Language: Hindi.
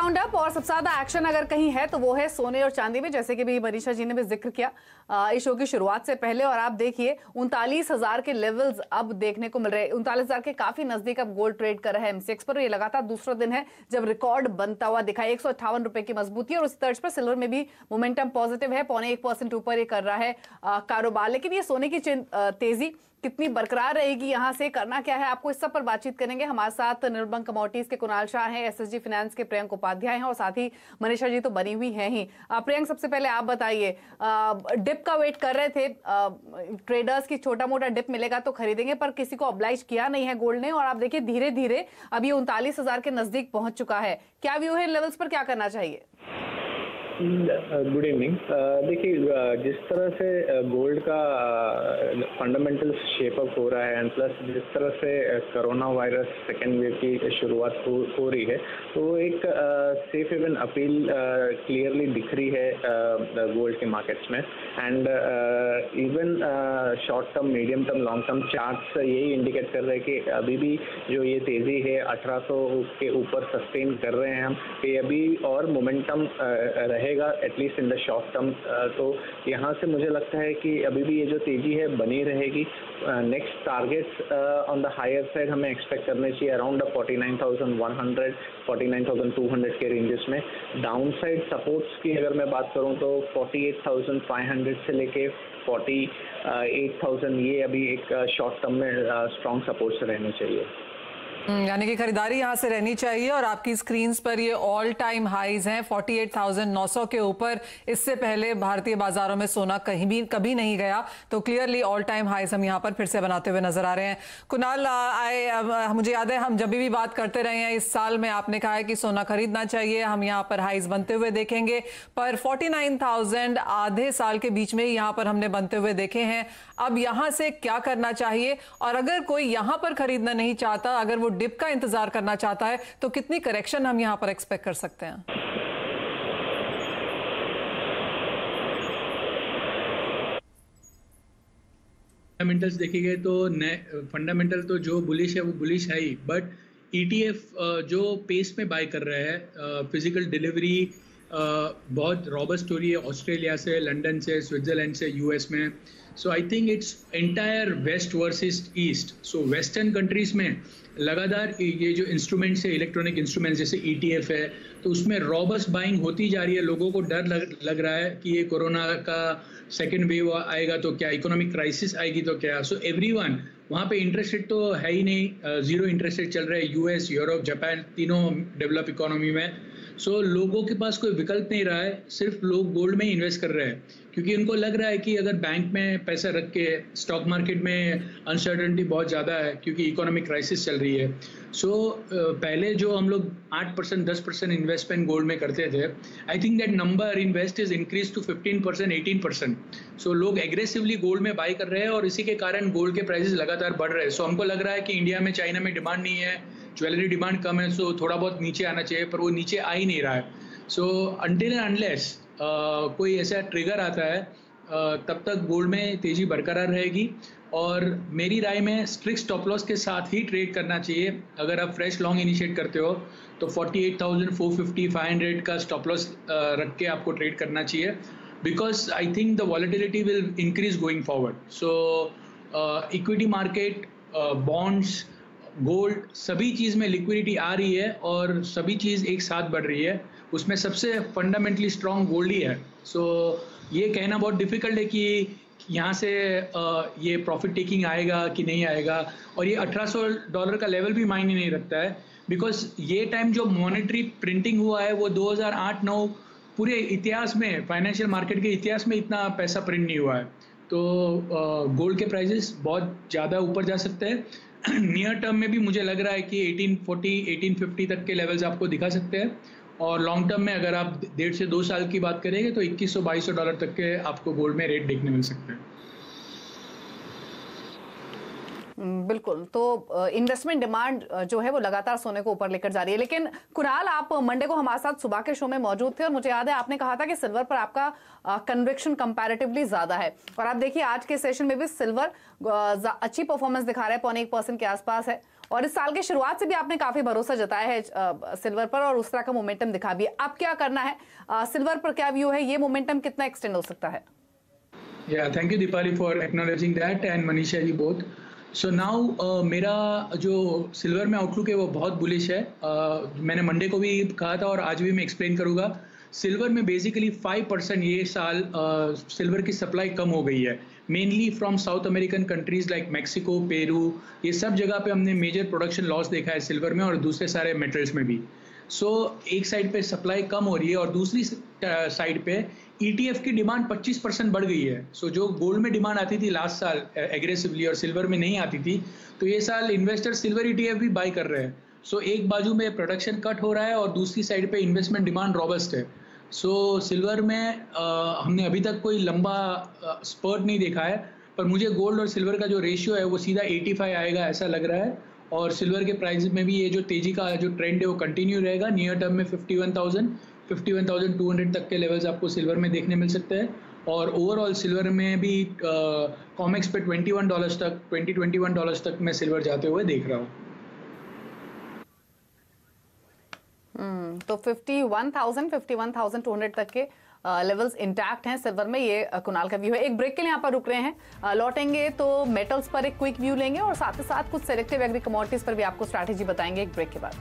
राउंड अप और सबसे ज्यादा एक्शन अगर कहीं है तो वो है सोने और चांदी में, जैसे कि भी मनीषा जी ने भी जिक्र किया इस शो की शुरुआत से पहले। और आप देखिए 39,000 के लेवल्स अब देखने को मिल रहे हैं। 39,000 के काफी नजदीक अब गोल्ड ट्रेड कर रहा है एमसीएक्स पर। ये लगातार दूसरा दिन है जब रिकॉर्ड बनता हुआ दिखा। 158 रुपए की मजबूती। और उस तर्ज पर सिल्वर में भी मोमेंटम पॉजिटिव है, 0.25% ऊपर ये कर रहा है कारोबार। लेकिन ये सोने की तेजी कितनी बरकरार रहेगी, यहां से करना क्या है, आपको इस सब पर बातचीत करेंगे। हमारे साथ निर्मल बैंक कमोडिटीज के कुणाल शाह हैं, एसएसजी फाइनेंस के प्रियंक उपाध्याय हैं और साथ ही मनीषा जी तो बनी हुई हैं ही। प्रियंक, सबसे पहले आप बताइए, डिप का वेट कर रहे थे ट्रेडर्स की, छोटा मोटा डिप मिलेगा तो खरीदेंगे, पर किसी को ऑब्लाइज किया नहीं है गोल्ड ने। और आप देखिए धीरे धीरे अब ये 39,000 के नजदीक पहुंच चुका है। क्या व्यू है लेवल्स पर, क्या करना चाहिए? Good evening. देखिए जिस तरह से गोल्ड का फंडामेंटल्स शेप अप हो रहा है एंड प्लस जिस तरह से कोरोना वायरस सेकेंड वेव की शुरुआत हो रही है, तो एक सेफ हेवन अपील क्लियरली दिख रही है गोल्ड के मार्केट्स में। And even short term, medium term, long term charts यही इंडिकेट कर रहे हैं कि अभी भी जो ये तेज़ी है 1800 के ऊपर सस्टेन कर रहे हैं हम, कि अभी और मोमेंटम रहेगा at least in the short term. तो यहाँ से मुझे लगता है कि अभी भी ये जो तेजी है बनी रहेगी। Next targets on the higher side हमें एक्सपेक्ट करने चाहिए अराउंड 49,100 49,200 के रेंजेस में। डाउन साइड सपोर्ट्स की अगर मैं बात करूँ तो 48,500 से लेके 48,000 ये अभी एक शॉर्ट टर्म में स्ट्रॉन्ग सपोर्ट्स रहने चाहिए। यानी कि खरीदारी यहां से रहनी चाहिए। और आपकी स्क्रीन्स पर ये ऑल टाइम हाईज हैं 48,900 के ऊपर। इससे पहले भारतीय बाजारों में सोना कभी नहीं गया, तो क्लियरली ऑल टाइम हाईज हम यहां पर फिर से बनाते हुए नजर आ रहे हैं। कुणाल, मुझे याद है हम जब भी बात करते रहे हैं इस साल में, आपने कहा है कि सोना खरीदना चाहिए, हम यहां पर हाईज बनते हुए देखेंगे। पर 49,000 आधे साल के बीच में ही यहां पर हमने बनते हुए देखे हैं। अब यहां से क्या करना चाहिए, और अगर कोई यहां पर खरीदना नहीं चाहता, अगर वो डिप का इंतजार करना चाहता है, तो कितनी करेक्शन हम यहां पर एक्सपेक्ट कर सकते हैं? फंडामेंटल्स देखे गए तो फंडामेंटल तो जो बुलिश है वो बुलिश है ही, बट ईटीएफ जो पेस में बाय कर रहा है, फिजिकल डिलीवरी बहुत रॉबस्ट हो रही है ऑस्ट्रेलिया से, लंदन से, स्विट्जरलैंड से, यूएस में। So I think it's entire west versus east. So western countries में लगातार ये जो इंस्ट्रूमेंट्स है, इलेक्ट्रॉनिक इंस्ट्रूमेंट्स जैसे ईटीएफ है, तो उसमें रॉबस्ट बाइंग होती जा रही है। लोगों को डर लग रहा है कि ये कोरोना का सेकेंड वेव आएगा तो क्या, इकोनॉमिक क्राइसिस आएगी तो क्या। सो एवरीवन वहाँ पे इंटरेस्ट रेट तो है ही नहीं, जीरो इंटरेस्ट रेट चल रहा है यूएस, यूरोप, जापान, तीनों डेवलप इकोनॉमी में। सो लोगों के पास कोई विकल्प नहीं रहा है, सिर्फ लोग गोल्ड में इन्वेस्ट कर रहे हैं, क्योंकि उनको लग रहा है कि अगर बैंक में पैसा रख के, स्टॉक मार्केट में अनसर्टेनिटी बहुत ज़्यादा है क्योंकि इकोनॉमिक क्राइसिस चल रही है। सो पहले जो हम लोग 8%, 10% इन्वेस्टमेंट गोल्ड में करते थे, I think that number invest is increase to 15%, 18%। So लोग एग्रेसिवली गोल्ड में बाई कर रहे हैं और इसी के कारण गोल्ड के प्राइसेस लगातार बढ़ रहे हैं। सो हमको लग रहा है कि इंडिया में, चाइना में डिमांड नहीं है, ज्वेलरी डिमांड कम है, सो थोड़ा बहुत नीचे आना चाहिए, पर वो नीचे आ ही नहीं रहा है। सो अनटिल एंड अनलेस कोई ऐसा ट्रिगर आता है तब तक गोल्ड में तेज़ी बरकरार रहेगी। और मेरी राय में स्ट्रिक्ट स्टॉप लॉस के साथ ही ट्रेड करना चाहिए। अगर आप फ्रेश लॉन्ग इनिशिएट करते हो तो 48,450, 500 का स्टॉप लॉस रख के आपको ट्रेड करना चाहिए, because I think the volatility will increase going forward. So equity market, bonds, gold, सभी चीज़ में लिक्विडिटी आ रही है और सभी चीज़ एक साथ बढ़ रही है। उसमें सबसे फंडामेंटली स्ट्रॉन्ग गोल्ड ही है। सो ये कहना बहुत डिफिकल्ट है कि यहाँ से ये प्रॉफिट टेकिंग आएगा कि नहीं आएगा। और ये $1,800 का लेवल भी मायने नहीं रखता है, बिकॉज ये टाइम जो मॉनेटरी प्रिंटिंग हुआ है वो 2008-9 पूरे इतिहास में, फाइनेंशियल मार्केट के इतिहास में इतना पैसा प्रिंट नहीं हुआ है। तो गोल्ड के प्राइजेस बहुत ज़्यादा ऊपर जा सकते हैं। नियर टर्म में भी मुझे लग रहा है कि 1840, 1850 तक के लेवल्स आपको दिखा सकते हैं। और लॉन्ग टर्म में अगर आप 1.5 से 2 साल की बात करेंगे तो $2,100-2,200 तक के आपको गोल्ड में रेट देखने मिल सकते हैं। बिल्कुल। तो इन्वेस्टमेंट डिमांड जो है वो लगातार सोने को ऊपर लेकर जा रही है। लेकिन कुणाल, आप मंडे को हमारे साथ सुबह के शो में मौजूद थे और मुझे याद है आपने कहा था कि सिल्वर पर आपका कन्विक्शन कंपैरेटिवली ज्यादा है। और आप देखिए आज के सेशन में भी सिल्वर अच्छी परफॉर्मेंस दिखा रहा है, 0.25% के आसपास है। और इस साल के शुरुआत से भी आपने काफी भरोसा जताया है सिल्वर पर और उस तरह का मोमेंटम दिखा भी है। अब क्या करना है, सिल्वर पर क्या व्यू है, ये मोमेंटम कितना एक्सटेंड हो सकता है? Thank you Deepali for acknowledging that and Manisha ji both. So now मेरा जो सिल्वर में आउटलुक है वो बहुत बुलिश है। मैंने मंडे को भी कहा था और आज भी मैं एक्सप्लेन करूंगा। सिल्वर में बेसिकली 5% ये साल सिल्वर की सप्लाई कम हो गई है, mainly from south American countries like Mexico, Peru, ये सब जगह पे हमने मेजर प्रोडक्शन लॉस देखा है सिल्वर में और दूसरे सारे मेटल्स में भी। एक साइड पे सप्लाई कम हो रही है और दूसरी साइड पे ETF की डिमांड 25% बढ़ गई है। जो गोल्ड में डिमांड आती थी लास्ट साल एग्रेसिवली और सिल्वर में नहीं आती थी, तो ये साल इन्वेस्टर सिल्वर ETF भी बाय कर रहे हैं। एक बाजू में प्रोडक्शन कट हो रहा है और दूसरी साइड पे इन्वेस्टमेंट डिमांड रॉबस्ट है। सिल्वर में हमने अभी तक कोई लंबा स्पर्ट नहीं देखा है, पर मुझे गोल्ड और सिल्वर का जो रेशियो है वो सीधा 85 आएगा ऐसा लग रहा है। और सिल्वर के प्राइस में भी ये जो तेजी का जो ट्रेंड है वो कंटिन्यू रहेगा। नियर टर्म में 51,200 तक के लेवल्स आपको सिल्वर में देखने मिल सकते हैं। और ओवरऑल सिल्वर में भी कॉमेक्स पे $21 तक मैं सिल्वर जाते हुए देख रहा हूँ। तो 51,200 तक के लेवल्स इंटैक्ट हैं सिल्वर में, ये कुणाल का व्यू है। एक ब्रेक के लिए यहाँ पर रुक रहे हैं, लौटेंगे तो मेटल्स पर एक क्विक व्यू लेंगे और साथ ही साथ कुछ सेलेक्टिव एग्री कमोडिटीज पर भी आपको स्ट्रैटेजी बताएंगे एक ब्रेक के बाद।